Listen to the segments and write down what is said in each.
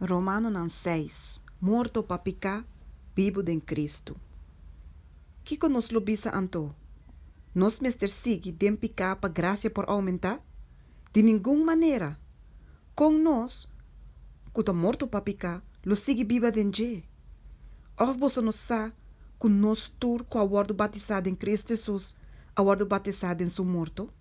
Romano 6, morto para picar, vivo em Cristo. Que nos lobisa anto? Nos mester sigue dem picar para graça por aumentar? De nenhuma maneira. Com nós, que morto para picar, lo sigue viva dentro. Of você não sabe que nós tur com a word batizado em Cristo Jesus, a word batizado em seu morto?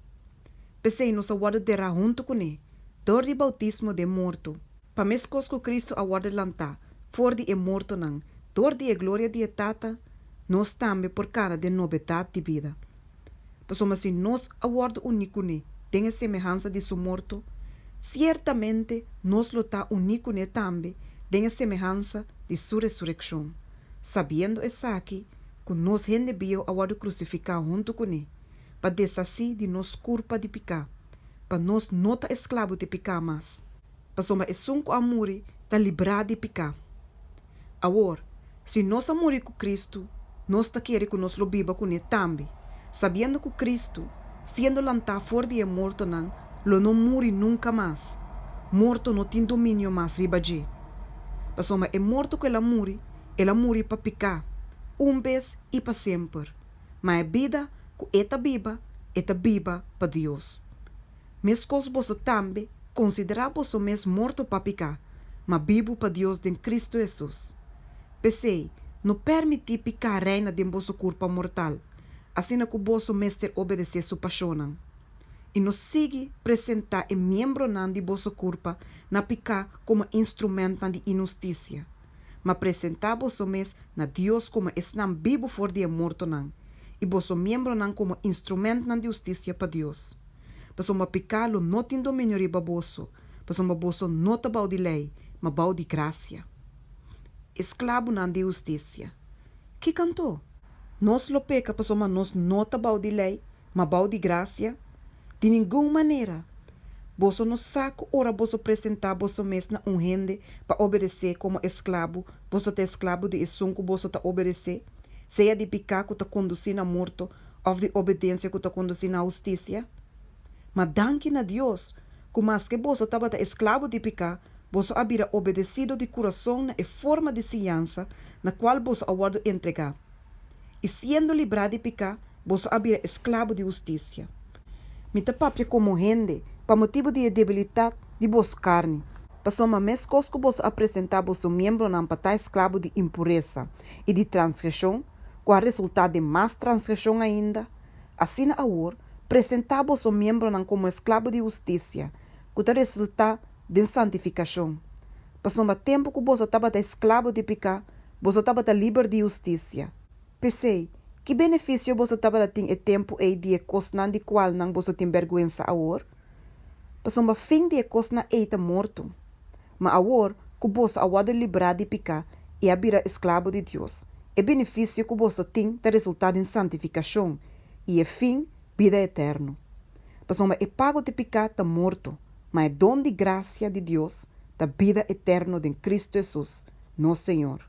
Pensei nos a word derra junto com ele, dor de bautismo de morto. Para mescos que Cristo a word lanta, for de morto não, dor de glória de tata, nós também por cara de novidade de vida. Mas se nós a word único ne, tem a semelhança de seu morto, certamente nós lo tá único ne também, tem a semelhança de sua ressurreição. Sabendo essa aqui, que nós rendebio a word crucificar junto com ele, para desassi de nos culpa de picar, para nós não tá escravo de picar mais. Pasoma é sunco a muri tá librado de picar. Agora, se nós a muri com Cristo, nós tá querer que nós lo biba com ele também, sabendo que Cristo, sendo lantado fora de morto não, lo não muri nunca mais. Morto não tem domínio mais riba de. Pasoma é morto que ela muri para picar, vez e para sempre. Mas é vida que eta biba para Deus. Mes coisas você também considerar você mesmo morto para picar, mas vivo para Deus em Cristo Jesus. Pensei, não permitir picar a reina de vosso corpo mortal, assim que vosso mestre obedecer sua paixão. E nos sigue apresentar em membro de vosso corpo na picar como instrumento de injustiça, mas apresentar vosso mesmo na Deus como estão vivo fora de morto não, e vosso membro como instrumento de justiça para Deus. Pasoma picalo não tem domínio riba bosso, pasoma bosso não tá bau de lei, mas bau de graça. Esclavo não de justiça. Que cantou? Nós lo peca, pasoma nós não tá bau de lei, mas bau de graça. De nenhuma maneira. Bosso no saco, ora bosso apresentar bosso mesmo na rende para obedecer como esclavo, bosso tá esclavo de esunco, bosso tá obedecer, seja de picar que tá conduzir a morto, ou de obediência que tá conduzir a justiça. Mas danke a Deus, que mais que você estava escravo de picar, você havia obedecido de coração na forma de ciência na qual você havia entregar. E sendo librado de picar, você havia escravo de justiça. Mita papia como rende, para motivo de debilidade de vossa carne. Passou uma mês que você apresentar vosso membro não para estar escravo de impureza e de transgressão, com a resultado de mais transgressão ainda. Assim agora, apresentar vosso membro não como escravo de justiça, que resulta de santificação. Passou um tempo que você estava escravo de pecar, você estava livre de justiça. Pensei, que benefício você estava tendo e tempo e de coisa de qual não você tem vergonha agora? Passou um fim de coisa não está morto. Mas agora que você é liberado de pecar e abrir escravo de Deus, é benefício que você tem de resultado em santificação e é fim vida eterna. Pasoma é pago de pecar está morto, mas é dom de graça de Deus da vida eterna de Cristo Jesus, nosso Senhor.